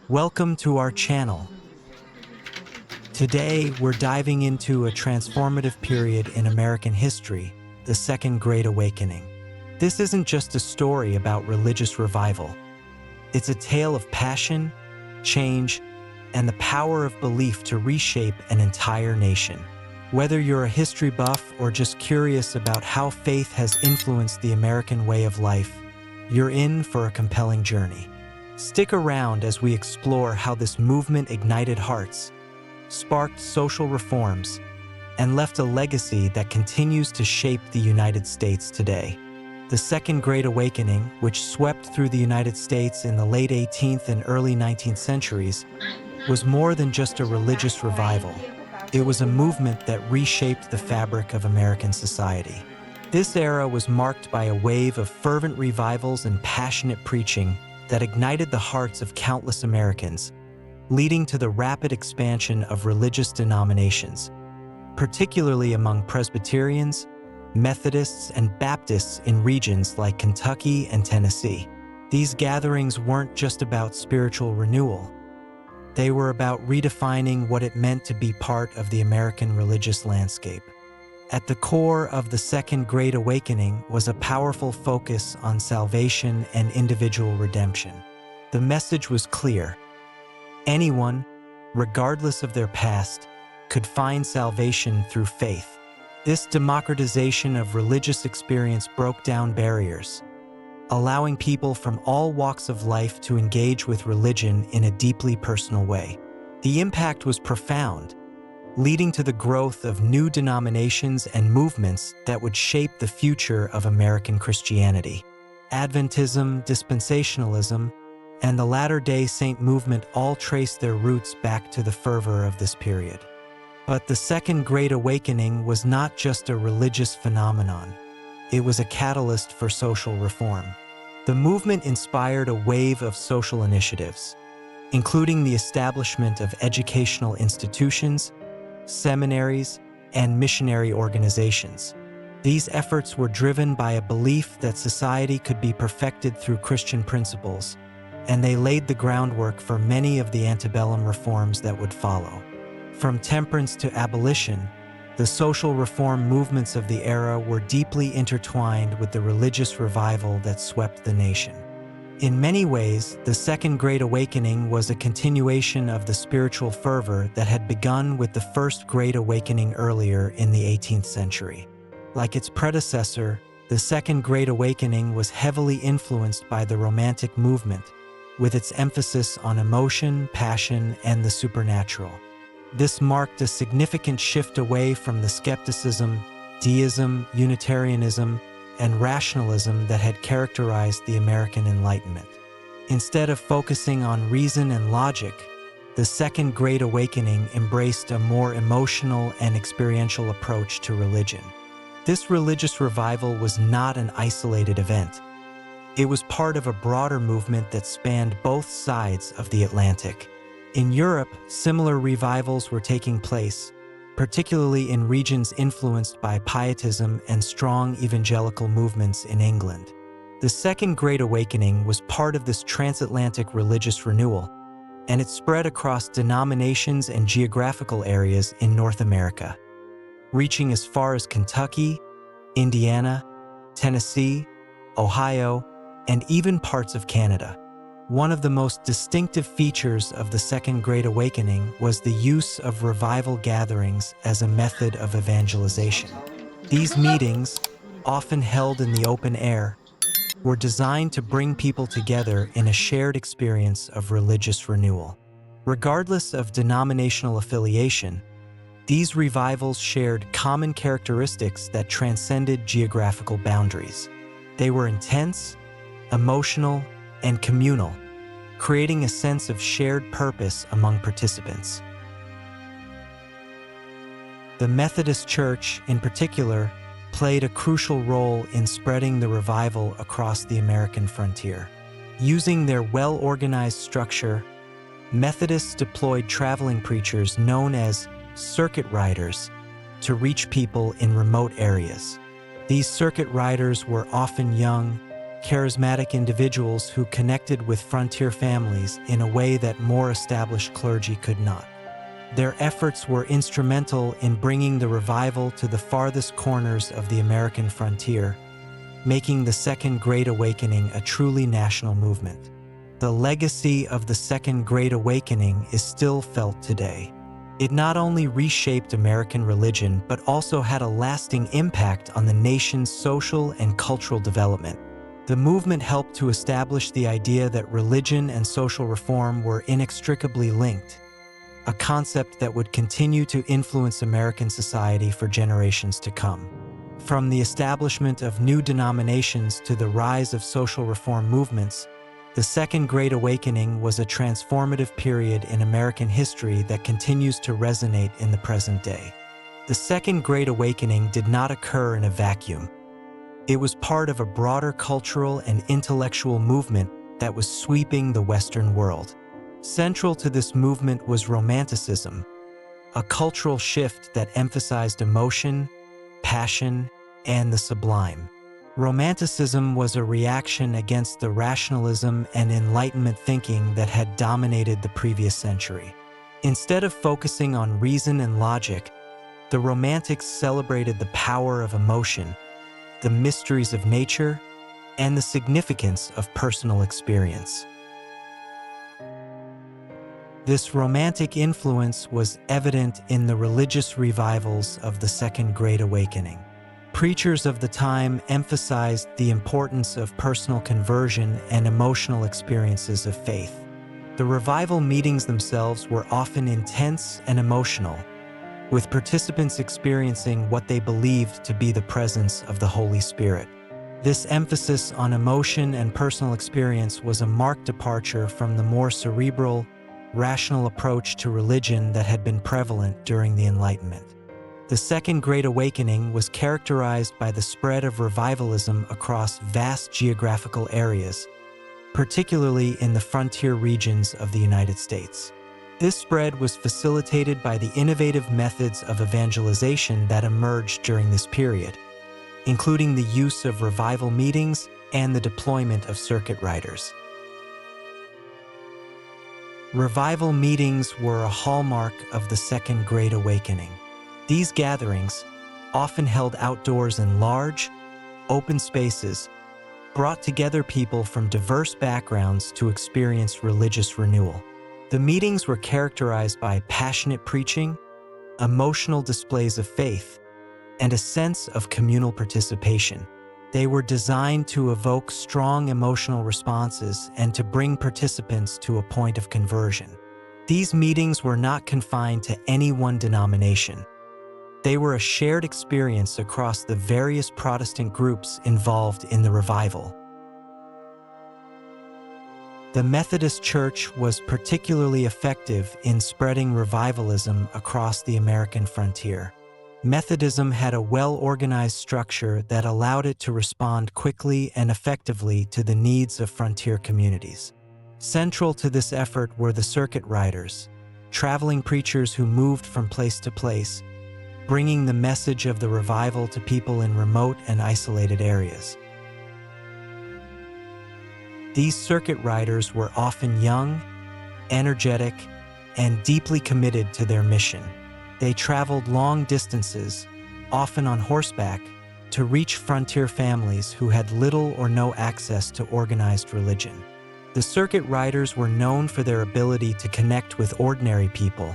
Welcome to our channel. Today, we're diving into a transformative period in American history, the Second Great Awakening. This isn't just a story about religious revival. It's a tale of passion, change, and the power of belief to reshape an entire nation. Whether you're a history buff or just curious about how faith has influenced the American way of life, you're in for a compelling journey. Stick around as we explore how this movement ignited hearts, sparked social reforms, and left a legacy that continues to shape the United States today. The Second Great Awakening, which swept through the United States in the late 18th and early 19th centuries, was more than just a religious revival. It was a movement that reshaped the fabric of American society. This era was marked by a wave of fervent revivals and passionate preaching that ignited the hearts of countless Americans, leading to the rapid expansion of religious denominations, particularly among Presbyterians, Methodists, and Baptists in regions like Kentucky and Tennessee. These gatherings weren't just about spiritual renewal. They were about redefining what it meant to be part of the American religious landscape. At the core of the Second Great Awakening was a powerful focus on salvation and individual redemption. The message was clear. Anyone, regardless of their past, could find salvation through faith. This democratization of religious experience broke down barriers, allowing people from all walks of life to engage with religion in a deeply personal way. The impact was profound, leading to the growth of new denominations and movements that would shape the future of American Christianity. Adventism, dispensationalism, and the Latter-day Saint movement all trace their roots back to the fervor of this period. But the Second Great Awakening was not just a religious phenomenon. It was a catalyst for social reform. The movement inspired a wave of social initiatives, including the establishment of educational institutions, seminaries, and missionary organizations. These efforts were driven by a belief that society could be perfected through Christian principles, and they laid the groundwork for many of the antebellum reforms that would follow. From temperance to abolition, the social reform movements of the era were deeply intertwined with the religious revival that swept the nation. In many ways, the Second Great Awakening was a continuation of the spiritual fervor that had begun with the First Great Awakening earlier in the 18th century. Like its predecessor, the Second Great Awakening was heavily influenced by the Romantic movement, with its emphasis on emotion, passion, and the supernatural. This marked a significant shift away from the skepticism, deism, Unitarianism, and rationalism that had characterized the American Enlightenment. Instead of focusing on reason and logic, the Second Great Awakening embraced a more emotional and experiential approach to religion. This religious revival was not an isolated event. It was part of a broader movement that spanned both sides of the Atlantic. In Europe, similar revivals were taking place, particularly in regions influenced by Pietism and strong evangelical movements in England. The Second Great Awakening was part of this transatlantic religious renewal, and it spread across denominations and geographical areas in North America, reaching as far as Kentucky, Indiana, Tennessee, Ohio, and even parts of Canada. One of the most distinctive features of the Second Great Awakening was the use of revival gatherings as a method of evangelization. These meetings, often held in the open air, were designed to bring people together in a shared experience of religious renewal. Regardless of denominational affiliation, these revivals shared common characteristics that transcended geographical boundaries. They were intense, emotional, and communal, creating a sense of shared purpose among participants. The Methodist Church, in particular, played a crucial role in spreading the revival across the American frontier. Using their well-organized structure, Methodists deployed traveling preachers known as circuit riders to reach people in remote areas. These circuit riders were often young, charismatic individuals who connected with frontier families in a way that more established clergy could not. Their efforts were instrumental in bringing the revival to the farthest corners of the American frontier, making the Second Great Awakening a truly national movement. The legacy of the Second Great Awakening is still felt today. It not only reshaped American religion, but also had a lasting impact on the nation's social and cultural development. The movement helped to establish the idea that religion and social reform were inextricably linked, a concept that would continue to influence American society for generations to come. From the establishment of new denominations to the rise of social reform movements, the Second Great Awakening was a transformative period in American history that continues to resonate in the present day. The Second Great Awakening did not occur in a vacuum. It was part of a broader cultural and intellectual movement that was sweeping the Western world. Central to this movement was Romanticism, a cultural shift that emphasized emotion, passion, and the sublime. Romanticism was a reaction against the rationalism and Enlightenment thinking that had dominated the previous century. Instead of focusing on reason and logic, the Romantics celebrated the power of emotion, the mysteries of nature, and the significance of personal experience. This Romantic influence was evident in the religious revivals of the Second Great Awakening. Preachers of the time emphasized the importance of personal conversion and emotional experiences of faith. The revival meetings themselves were often intense and emotional, with participants experiencing what they believed to be the presence of the Holy Spirit. This emphasis on emotion and personal experience was a marked departure from the more cerebral, rational approach to religion that had been prevalent during the Enlightenment. The Second Great Awakening was characterized by the spread of revivalism across vast geographical areas, particularly in the frontier regions of the United States. This spread was facilitated by the innovative methods of evangelization that emerged during this period, including the use of revival meetings and the deployment of circuit riders. Revival meetings were a hallmark of the Second Great Awakening. These gatherings, often held outdoors in large, open spaces, brought together people from diverse backgrounds to experience religious renewal. The meetings were characterized by passionate preaching, emotional displays of faith, and a sense of communal participation. They were designed to evoke strong emotional responses and to bring participants to a point of conversion. These meetings were not confined to any one denomination. They were a shared experience across the various Protestant groups involved in the revival. The Methodist Church was particularly effective in spreading revivalism across the American frontier. Methodism had a well-organized structure that allowed it to respond quickly and effectively to the needs of frontier communities. Central to this effort were the circuit riders, traveling preachers who moved from place to place, bringing the message of the revival to people in remote and isolated areas. These circuit riders were often young, energetic, and deeply committed to their mission. They traveled long distances, often on horseback, to reach frontier families who had little or no access to organized religion. The circuit riders were known for their ability to connect with ordinary people,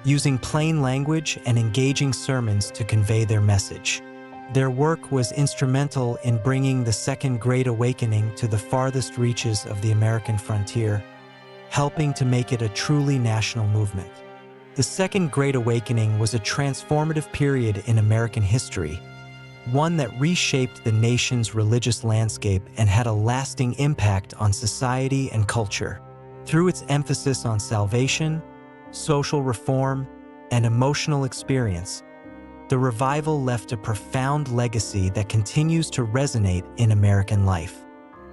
using plain language and engaging sermons to convey their message. Their work was instrumental in bringing the Second Great Awakening to the farthest reaches of the American frontier, helping to make it a truly national movement. The Second Great Awakening was a transformative period in American history, one that reshaped the nation's religious landscape and had a lasting impact on society and culture. Through its emphasis on salvation, social reform, and emotional experience, the revival left a profound legacy that continues to resonate in American life.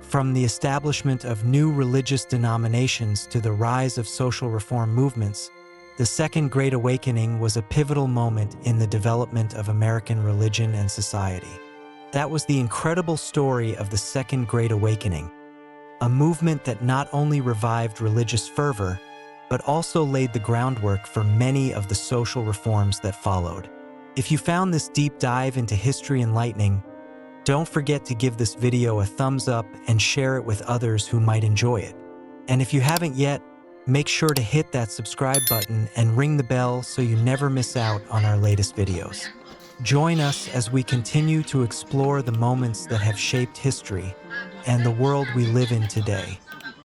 From the establishment of new religious denominations to the rise of social reform movements, the Second Great Awakening was a pivotal moment in the development of American religion and society. That was the incredible story of the Second Great Awakening, a movement that not only revived religious fervor, but also laid the groundwork for many of the social reforms that followed. If you found this deep dive into history enlightening, don't forget to give this video a thumbs up and share it with others who might enjoy it. And if you haven't yet, make sure to hit that subscribe button and ring the bell so you never miss out on our latest videos. Join us as we continue to explore the moments that have shaped history and the world we live in today.